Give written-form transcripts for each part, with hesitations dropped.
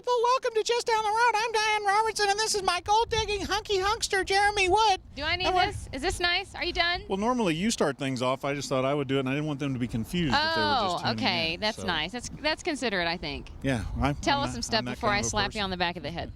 people. Welcome to Just Down the Road. I'm Diane Robertson, and this is my gold-digging hunky hunkster, Jeremy Wood. Do I need this? Is this nice? Are you done? Well, normally you start things off. I just thought I would do it, and I didn't want them to be confused if they were just tuning okay. in, That's nice. That's considerate, I think. Yeah. Tell us some stuff before I slap you on the back of the head.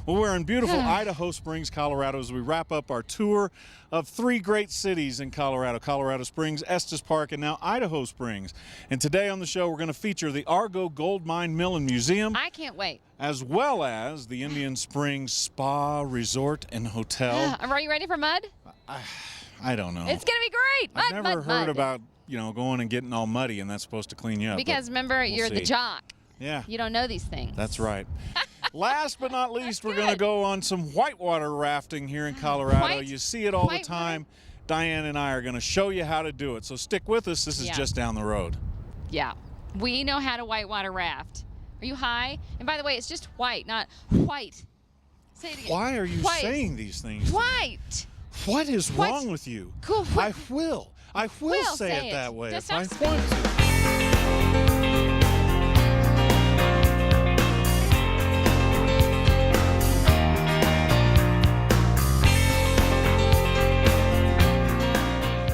Well, we're in beautiful Idaho Springs, Colorado, as we wrap up our tour of 3 great cities in Colorado: Colorado Springs, Estes Park, and now Idaho Springs. And today on the show, we're going to feature the Argo Gold Mine Mill and Museum. I can't wait. As well as the Indian Springs Spa, Resort, and Hotel. Are you ready for mud? I don't know. It's going to be great. Mud, I've never heard mud. about, going and getting all muddy, and that's supposed to clean you up. Because remember, you're the jock. Yeah. You don't know these things. That's right. Last but not least, we're going to go on some whitewater rafting here in Colorado. You see it all the time. Diane and I are going to show you how to do it. So stick with us. This is just down the road. Yeah. We know how to whitewater raft. Are you high? And by the way, it's just white, not white. Say it again. Why are you saying these things? White. What is wrong with you? Cool. I will say it that way if I want to.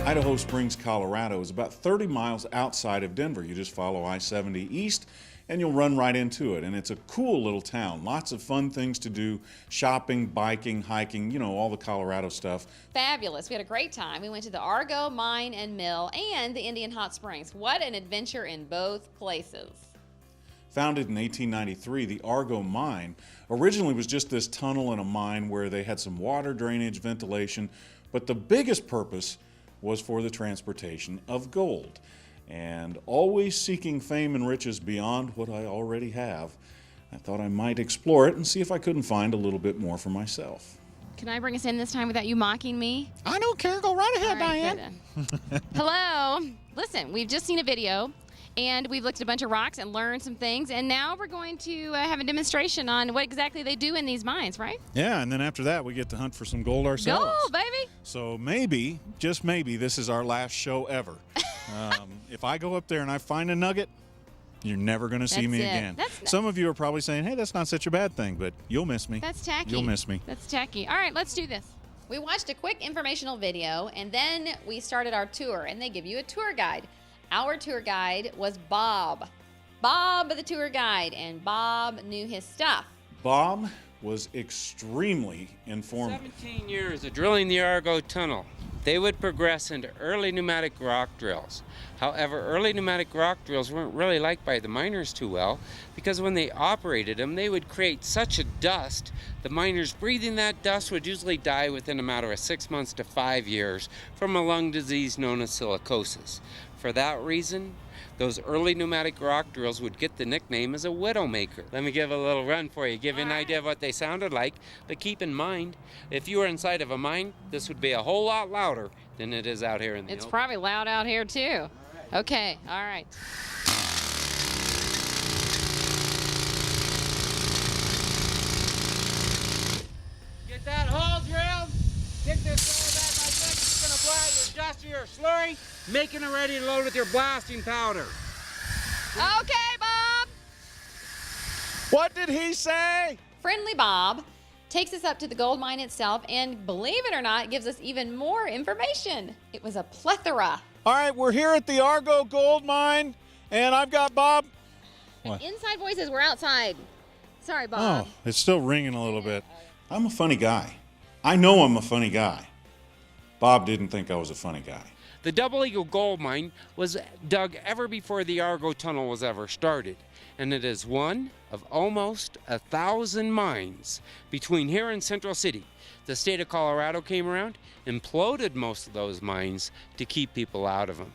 Idaho Springs, Colorado is about 30 miles outside of Denver. You just follow I-70 east and you'll run right into it. And it's a cool little town. Lots of fun things to do: shopping, biking, hiking, all the Colorado stuff. Fabulous. We had a great time. We went to the Argo Mine and Mill and the Indian Hot Springs. What an adventure in both places. Founded in 1893, the Argo Mine originally was just this tunnel in a mine where they had some water drainage, ventilation, but the biggest purpose was for the transportation of gold. And always seeking fame and riches beyond what I already have, I thought I might explore it and see if I couldn't find a little bit more for myself. Can I bring us in this time without you mocking me? I don't care. Go right ahead, Diane. Hello. Listen, we've just seen a video, and we've looked at a bunch of rocks and learned some things, and now we're going to have a demonstration on what exactly they do in these mines, right? Yeah, and then after that, we get to hunt for some gold ourselves. Gold, baby! So maybe, just maybe, this is our last show ever. If I go up there and I find a nugget, you're never going to see me again. Some of you are probably saying, hey, that's not such a bad thing, but you'll miss me. That's tacky. You'll miss me. That's tacky. All right, let's do this. We watched a quick informational video, and then we started our tour, and they give you a tour guide. Our tour guide was Bob. Bob, the tour guide, and Bob knew his stuff. Bob was extremely informative. 17 years of drilling the Argo Tunnel. They would progress into early pneumatic rock drills. However, early pneumatic rock drills weren't really liked by the miners too well, because when they operated them, they would create such a dust, the miners breathing that dust would usually die within a matter of 6 months to 5 years from a lung disease known as silicosis. For that reason, those early pneumatic rock drills would get the nickname as a widowmaker. Let me give a little run for you, give you an idea of what they sounded like. But keep in mind, if you were inside of a mine, this would be a whole lot louder than it is out here in the open. It's probably loud out here too. Okay, all right. Get that hole drilled. Get this gold back. I think it's going to apply your dust or your slurry, making it ready to load with your blasting powder. Okay, Bob. What did he say? Friendly Bob takes us up to the gold mine itself and, believe it or not, gives us even more information. It was a plethora. All right, we're here at the Argo Gold Mine, and I've got Bob. What? Inside voices, we're outside. Sorry, Bob. Oh, it's still ringing a little bit. I'm a funny guy. I know I'm a funny guy. Bob didn't think I was a funny guy. The Double Eagle Gold Mine was dug ever before the Argo Tunnel was ever started, and it is one of almost 1,000 mines between here and Central City. The state of Colorado came around, imploded most of those mines to keep people out of them.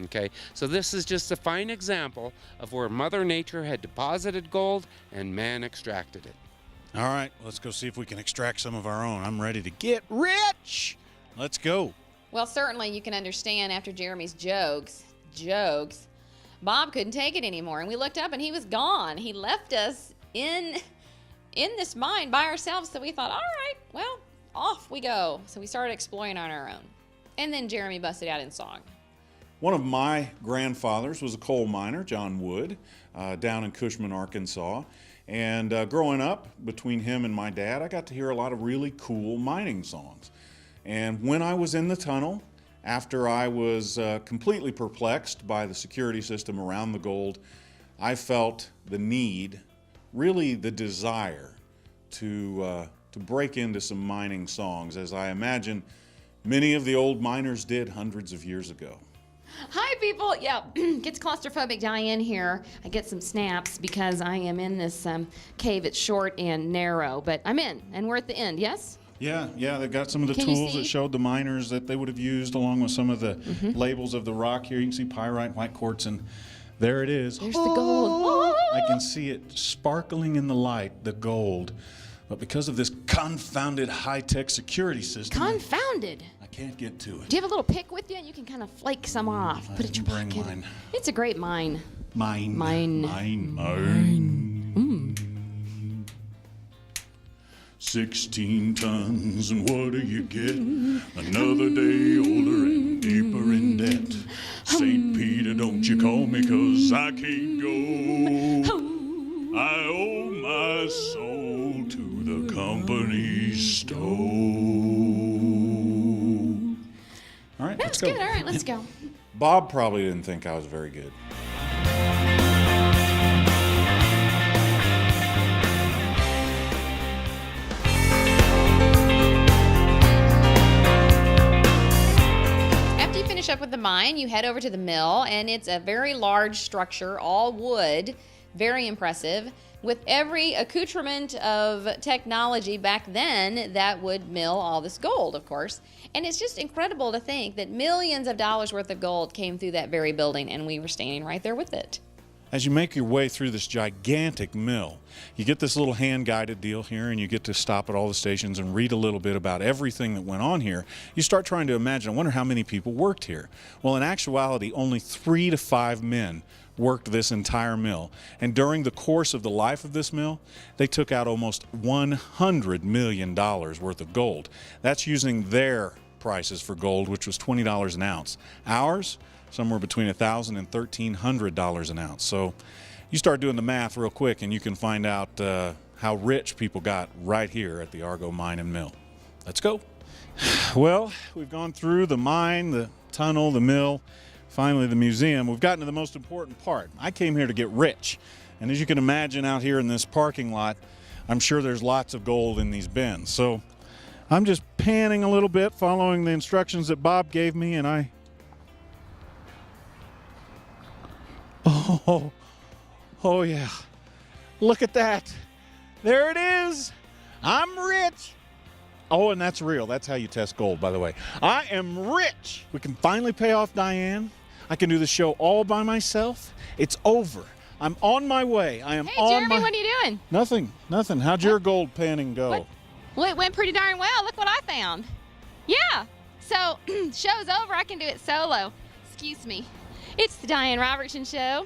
Okay, so this is just a fine example of where Mother Nature had deposited gold and man extracted it. All right, let's go see if we can extract some of our own. I'm ready to get rich. Let's go. Well, certainly you can understand after Jeremy's jokes, Bob couldn't take it anymore, and we looked up and he was gone. He left us in this mine by ourselves, so we thought, all right, well, off we go. So we started exploring on our own. And then Jeremy busted out in song. One of my grandfathers was a coal miner, John Wood, down in Cushman, Arkansas. And growing up, between him and my dad, I got to hear a lot of really cool mining songs. And when I was in the tunnel, after I was completely perplexed by the security system around the gold, I felt the need, really the desire, to break into some mining songs, as I imagine many of the old miners did hundreds of years ago. Hi, people. Yeah, gets claustrophobic. Diane here. I get some snaps because I am in this cave. It's short and narrow, but I'm in, and we're at the end. Yes? Yeah, they've got some of the Can you tools see? that showed the miners that they would have used, along with some of the labels of the rock here. You can see pyrite, white quartz, and there it is. There's the gold. I can see it sparkling in the light, the gold. But because of this confounded high-tech security system, Confounded. I can't get to it. Do you have a little pick with you? And you can kind of flake some off. Put it in your bring pocket. mine. It's a great mine. Mine. 16 tons, and what do you get? Another day older and deeper in debt. St. Peter, don't you call me, 'cause I can't go. I owe my soul to the company store. All right, That's let's go. good. All right, let's go. Bob probably didn't think I was very good. After you finish up with the mine, you head over to the mill, and it's a very large structure, all wood, very impressive, with every accoutrement of technology back then that would mill all this gold, of course. And it's just incredible to think that millions of dollars worth of gold came through that very building, and we were standing right there with it. As you make your way through this gigantic mill, you get this little hand-guided deal here, and you get to stop at all the stations and read a little bit about everything that went on here. You start trying to imagine, I wonder how many people worked here. Well, in actuality, only 3 to 5 men worked this entire mill. And during the course of the life of this mill, they took out almost $100 million worth of gold. That's using their prices for gold, which was $20 an ounce. Ours, somewhere between $1,000 and $1,300 an ounce. So you start doing the math real quick, and you can find out how rich people got right here at the Argo Mine and Mill. Let's go. Well, we've gone through the mine, the tunnel, the mill, finally the museum. We've gotten to the most important part. I came here to get rich. And as you can imagine out here in this parking lot, I'm sure there's lots of gold in these bins. So I'm just panning a little bit, following the instructions that Bob gave me, and Oh yeah. Look at that. There it is. I'm rich. Oh, and that's real. That's how you test gold, by the way. I am rich. We can finally pay off Diane. I can do the show all by myself. It's over. I'm on my way. I am Hey, on Jeremy, my... what are you doing? Nothing. How'd your gold panning go? What? Well, it went pretty darn well. Look what I found. Yeah. So, show's over. I can do it solo. Excuse me. It's the Diane Robertson Show.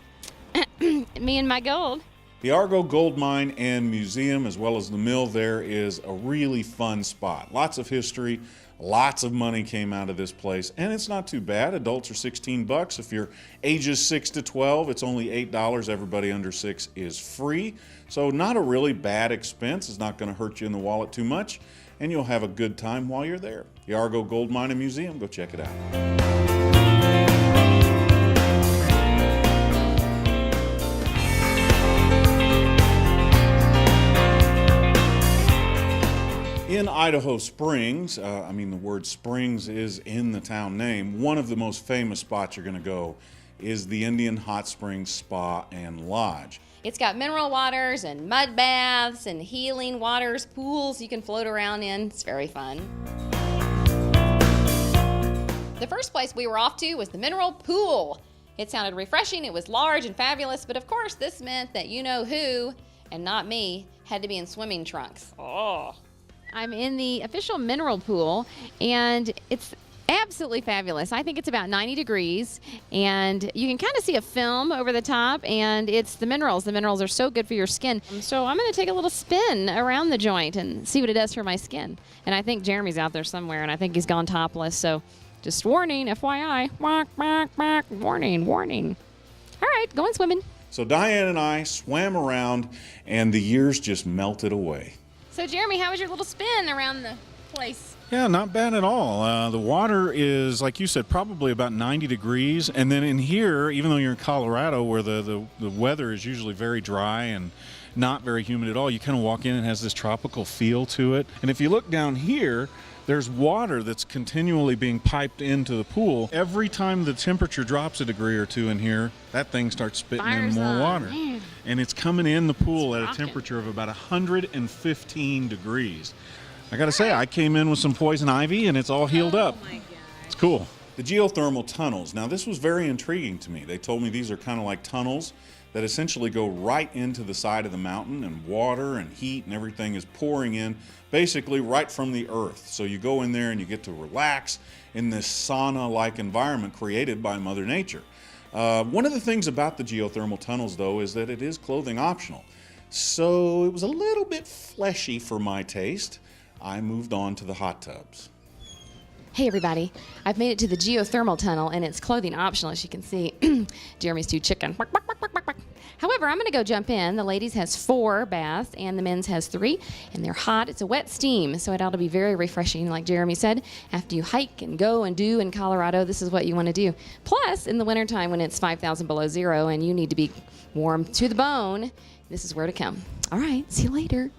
Me and my gold. The Argo Gold Mine and Museum, as well as the mill there, is a really fun spot. Lots of history, lots of money came out of this place, and it's not too bad. Adults are $16. If you're ages 6 to 12, it's only $8. Everybody under 6 is free. So not a really bad expense. It's not going to hurt you in the wallet too much, and you'll have a good time while you're there. The Argo Gold Mine and Museum, go check it out. In Idaho Springs, the word Springs is in the town name. One of the most famous spots you're going to go is the Indian Hot Springs Spa and Lodge. It's got mineral waters and mud baths and healing waters, pools you can float around in. It's very fun. The first place we were off to was the mineral pool. It sounded refreshing, it was large and fabulous, but of course this meant that you-know-who, and not me, had to be in swimming trunks. Oh. I'm in the official mineral pool, and it's absolutely fabulous. I think it's about 90 degrees, and you can kind of see a film over the top, and it's the minerals. The minerals are so good for your skin. So I'm going to take a little spin around the joint and see what it does for my skin. And I think Jeremy's out there somewhere, and I think he's gone topless, so Just warning, FYI. Warning. All right, going swimming. So Diane and I swam around, and the years just melted away. So Jeremy, how was your little spin around the place? Yeah, not bad at all. The water is, like you said, probably about 90 degrees. And then in here, even though you're in Colorado where the weather is usually very dry and not very humid at all, you kind of walk in and it has this tropical feel to it. And if you look down here, there's water that's continually being piped into the pool. Every time the temperature drops a degree or two in here, that thing starts spitting in more water. Man. And it's coming in the pool at a temperature of about 115 degrees. I gotta say, I came in with some poison ivy and it's all healed up. Oh my gosh. It's cool. The geothermal tunnels. Now this was very intriguing to me. They told me these are kind of like tunnels that essentially go right into the side of the mountain, and water and heat and everything is pouring in basically right from the earth. So you go in there and you get to relax in this sauna-like environment created by Mother Nature. One of the things about the geothermal tunnels, though, is that it is clothing optional. So it was a little bit fleshy for my taste. I moved on to the hot tubs. Hey everybody, I've made it to the geothermal tunnel and it's clothing optional, as you can see. Jeremy's too chicken. However, I'm gonna go jump in. The ladies has 4 baths and the men's has 3, and they're hot. It's a wet steam, so it ought to be very refreshing, like Jeremy said. After you hike and go and do in Colorado, this is what you wanna do. Plus, in the wintertime when it's 5,000 below zero and you need to be warm to the bone, this is where to come. All right, see you later.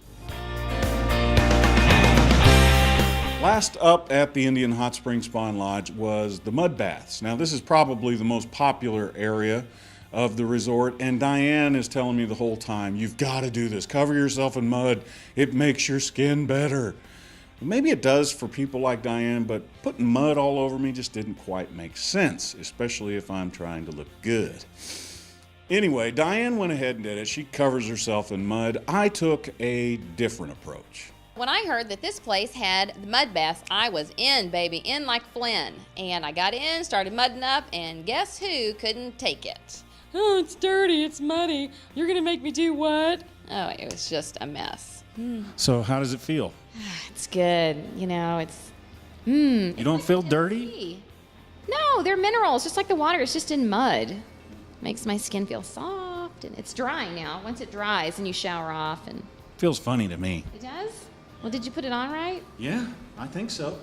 Last up at the Indian Hot Springs Spa and Lodge was the mud baths. Now this is probably the most popular area of the resort, and Diane is telling me the whole time, you've got to do this. Cover yourself in mud. It makes your skin better. Maybe it does for people like Diane, but putting mud all over me just didn't quite make sense, especially if I'm trying to look good. Anyway, Diane went ahead and did it. She covers herself in mud. I took a different approach. When I heard that this place had the mud baths, I was in, baby, in like Flynn. And I got in, started mudding up, and guess who couldn't take it? Oh, it's dirty, it's muddy. You're gonna make me do what? Oh, it was just a mess. So how does it feel? It's good, you know, it's, You don't feel dirty? No, they're minerals, just like the water, it's just in mud. Makes my skin feel soft, and it's dry now. Once it dries, and you shower off, and... Feels funny to me. It does? Well, did you put it on right? Yeah, I think so.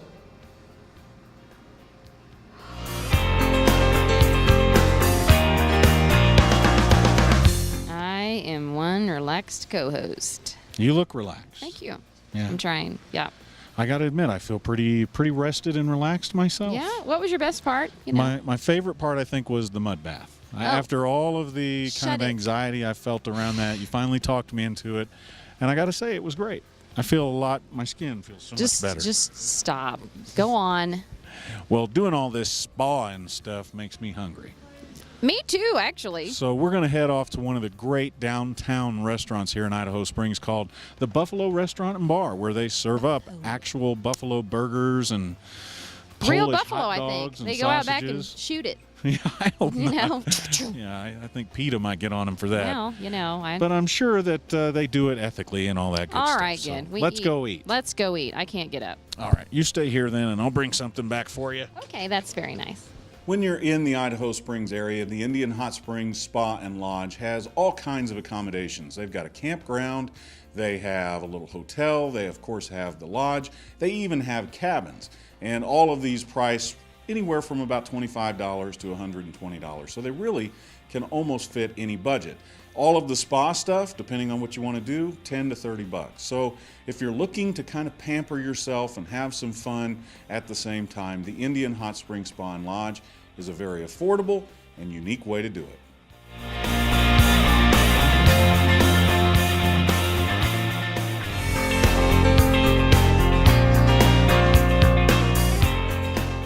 I am one relaxed co-host. You look relaxed. Thank you. Yeah. I'm trying. Yeah. I got to admit, I feel pretty rested and relaxed myself. Yeah. What was your best part? You know? My favorite part, I think, was the mud bath. After all of the kind of anxiety I felt around that, you finally talked me into it, and I got to say, it was great. I feel my skin feels so much better. Just stop. Go on. Well, doing all this spa and stuff makes me hungry. Me too, actually. So we're going to head off to one of the great downtown restaurants here in Idaho Springs called the Buffalo Restaurant and Bar, where they serve up actual buffalo burgers and real Polish buffalo, hot I dogs think. and They go out sausages. back and shoot it. Yeah, I hope You not. know? Yeah, I think PETA might get on them for that. Well, you know. But I'm sure that they do it ethically and all that good All stuff. right, So good. let's go eat. Let's go eat. I can't get up. All right, you stay here then, and I'll bring something back for you. Okay, that's very nice. When you're in the Idaho Springs area, the Indian Hot Springs Spa and Lodge has all kinds of accommodations. They've got a campground, they have a little hotel, they of course have the lodge, they even have cabins. And all of these price anywhere from about $25 to $120. So they really can almost fit any budget. All of the spa stuff, depending on what you want to do, $10 to $30. So if you're looking to kind of pamper yourself and have some fun at the same time, the Indian Hot Springs Spa and Lodge is a very affordable and unique way to do it.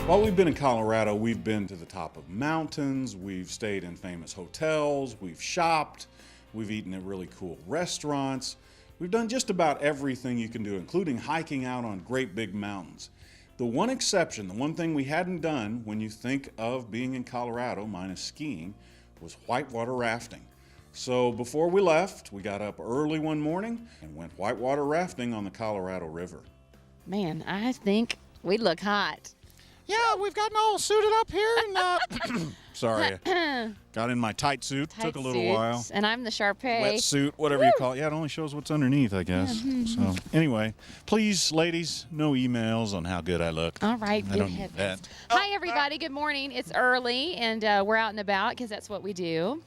While we've been in Colorado, we've been to the top of mountains, we've stayed in famous hotels, we've shopped, we've eaten at really cool restaurants. We've done just about everything you can do, including hiking out on great big mountains. The one exception, the one thing we hadn't done when you think of being in Colorado, minus skiing, was whitewater rafting. So before we left, we got up early one morning and went whitewater rafting on the Colorado River. Man, I think we look hot. Yeah, we've gotten all suited up here and sorry, got in my tight suit. Took a little while. And I'm the Sharpay. Wet suit, whatever you call it. Yeah, it only shows what's underneath, I guess. So anyway, please, ladies, no emails on how good I look. All right, I don't need that. Hi, everybody. Good morning. It's early, and we're out and about because that's what we do.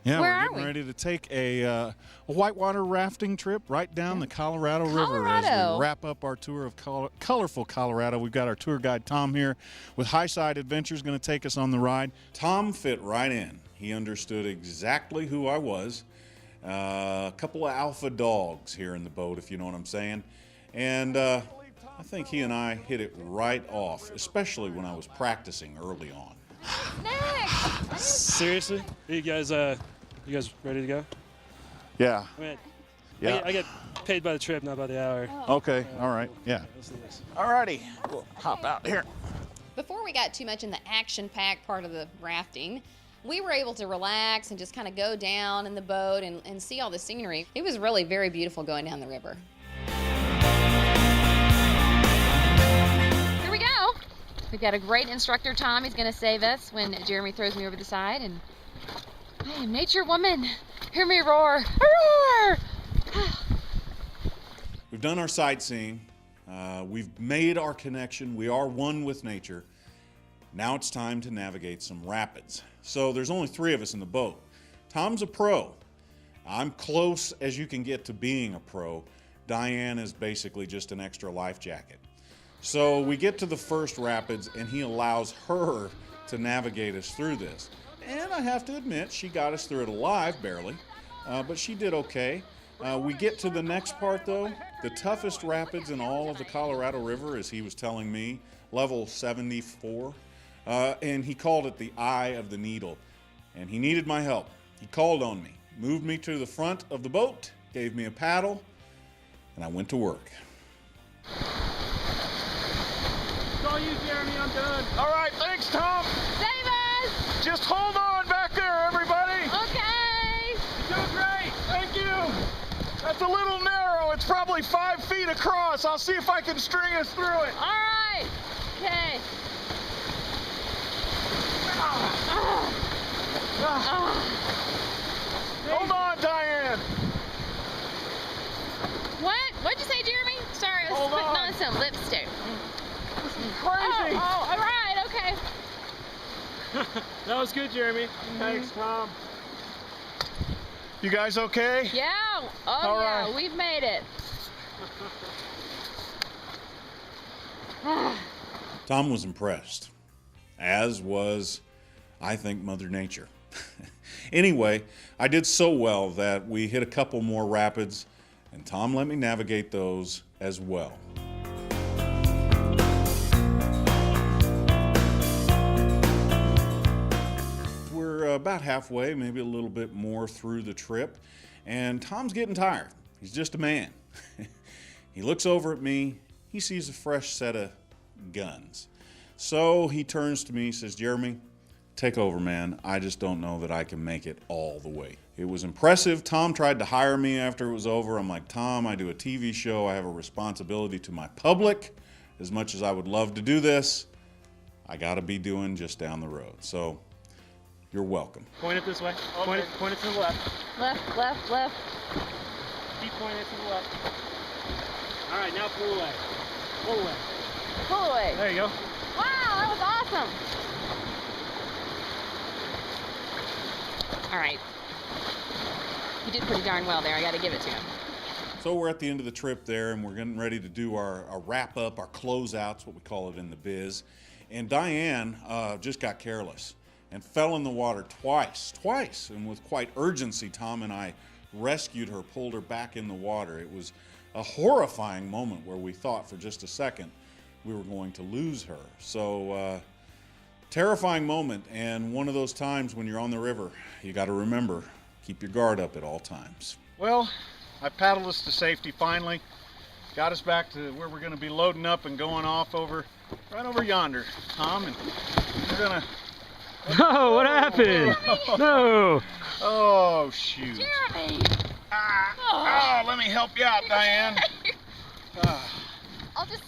Yeah, Where we're are getting we? ready to take a whitewater rafting trip right down the Colorado River as Colorado. we wrap up our tour of colorful Colorado. We've got our tour guide Tom here with Highside Adventures going to take us on the ride. Tom fit right in. He understood exactly who I was. A couple of alpha dogs here in the boat, if you know what I'm saying. And I think he and I hit it right off, especially when I was practicing early on. Next. Seriously? Are you guys ready to go? Yeah. I mean, Yeah. I get paid by the trip, not by the hour. Okay. All right. Yeah. Let's do this. All righty. We'll hop out here. Before we got too much in the action-packed part of the rafting, we were able to relax and just kind of go down in the boat and see all the scenery. It was really very beautiful going down the river. Here we go. We've got a great instructor, Tom. He's going to save us when Jeremy throws me over the side. And I am nature woman. Hear me roar. Roar! We've done our sightseeing. We've made our connection. We are one with nature. Now it's time to navigate some rapids. So there's only 3 of us in the boat. Tom's a pro. I'm close as you can get to being a pro. Diane is basically just an extra life jacket. So we get to the first rapids and he allows her to navigate us through this. And I have to admit, she got us through it alive, barely, but she did okay. We get to the next part though, the toughest rapids in all of the Colorado River, as he was telling me, level 74. And he called it the Eye of the Needle. And he needed my help. He called on me, moved me to the front of the boat, gave me a paddle, and I went to work. It's all you, Jeremy. I'm done. All right, thanks, Tom. Save us! Just hold on back there, everybody. Okay! You're doing great. Thank you. That's a little narrow. It's probably 5 feet across. I'll see if I can string us through it. All right! Okay. Hold on, Diane. What'd you say, Jeremy? Sorry, I was Hold putting on. on some lipstick. Crazy. Oh, all right, okay. That was good, Jeremy. Thanks, Tom. You guys okay? Yeah. Oh, All yeah. right. We've made it. Tom was impressed, as was, I think, Mother Nature. Anyway, I did so well that we hit a couple more rapids, and Tom let me navigate those as well. We're about halfway, maybe a little bit more through the trip, and Tom's getting tired. He's just a man. He looks over at me, he sees a fresh set of guns. So he turns to me, says, Jeremy, take over, man. I just don't know that I can make it all the way. It was impressive. Tom tried to hire me after it was over. I'm like, Tom, I do a TV show. I have a responsibility to my public. As much as I would love to do this, I got to be doing just down the road. So you're welcome. Point it this way. Point it to the left. Left, left, left. Keep pointing it to the left. All right, now pull away. Pull away. Pull away. There you go. Wow, that was awesome. All right. You did pretty darn well there. I got to give it to him. So we're at the end of the trip there, and we're getting ready to do our wrap up, our closeouts, what we call it in the biz. And Diane just got careless and fell in the water twice. And with quite urgency, Tom and I rescued her, pulled her back in the water. It was a horrifying moment where we thought for just a second we were going to lose her. So terrifying moment, and one of those times when you're on the river, you got to remember, keep your guard up at all times. Well, I paddled us to safety finally. Got us back to where we're going to be loading up and going off right over yonder, Tom. And we're going to... No, what happened? No. Oh, shoot. Jeremy! Let me help you out, Diane. I'll just...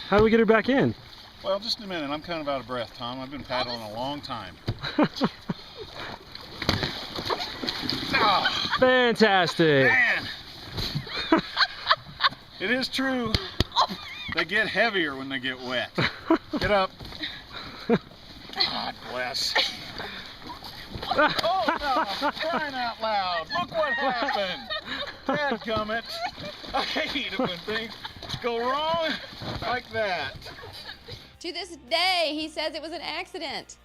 How do we get her back in? Well, just a minute. I'm kind of out of breath, Tom. I've been paddling a long time. Oh, Fantastic. man. It is true. They get heavier when they get wet. Get up. God bless. Oh no, crying out loud. Look what happened. Dadgummit. I hate it when things go wrong like that. To this day, he says it was an accident.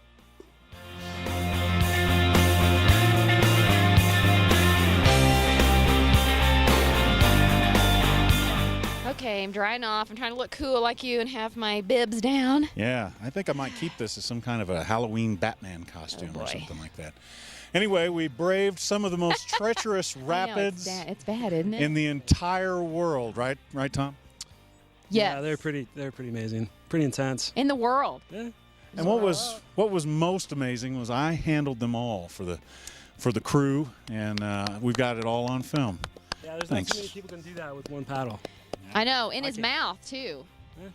Okay, I'm drying off. I'm trying to look cool like you and have my bibs down. Yeah, I think I might keep this as some kind of a Halloween Batman costume or something like that. Anyway, we braved some of the most treacherous rapids It's bad, isn't it? in the entire world, right, Tom? Yes. Yeah, they're pretty amazing. Pretty intense. In the world. Yeah. And what was most amazing was I handled them all for the crew, and we've got it all on film. Yeah, there's Thanks. not too many people can do that with one paddle. I know, in his mouth, too.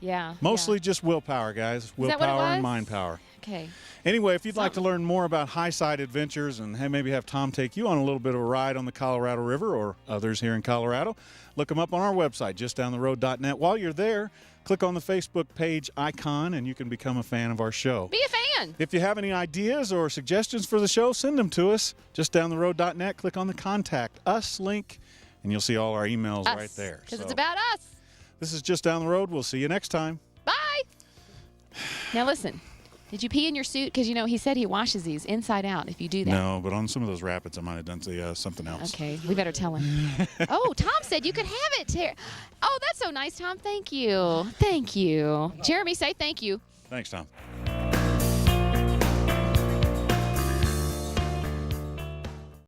Yeah. Mostly just willpower, guys. that what it Willpower and was? mind power. Okay. Anyway, if you'd like to learn more about high-side adventures and maybe have Tom take you on a little bit of a ride on the Colorado River or others here in Colorado, look them up on our website, justdowntheroad.net. While you're there, click on the Facebook page icon and you can become a fan of our show. Be a fan. If you have any ideas or suggestions for the show, send them to us. Justdowntheroad.net. Click on the Contact Us link, and you'll see all our emails right there. Because it's about us. This is Just Down the Road. We'll see you next time. Bye. Now listen, did you pee in your suit? Because, you know, he said he washes these inside out if you do that. No, but on some of those rapids, I might have done something else. Okay, we better tell him. Oh, Tom said you could have it. Oh, that's so nice, Tom. Thank you. Thank you. Jeremy, say thank you. Thanks, Tom.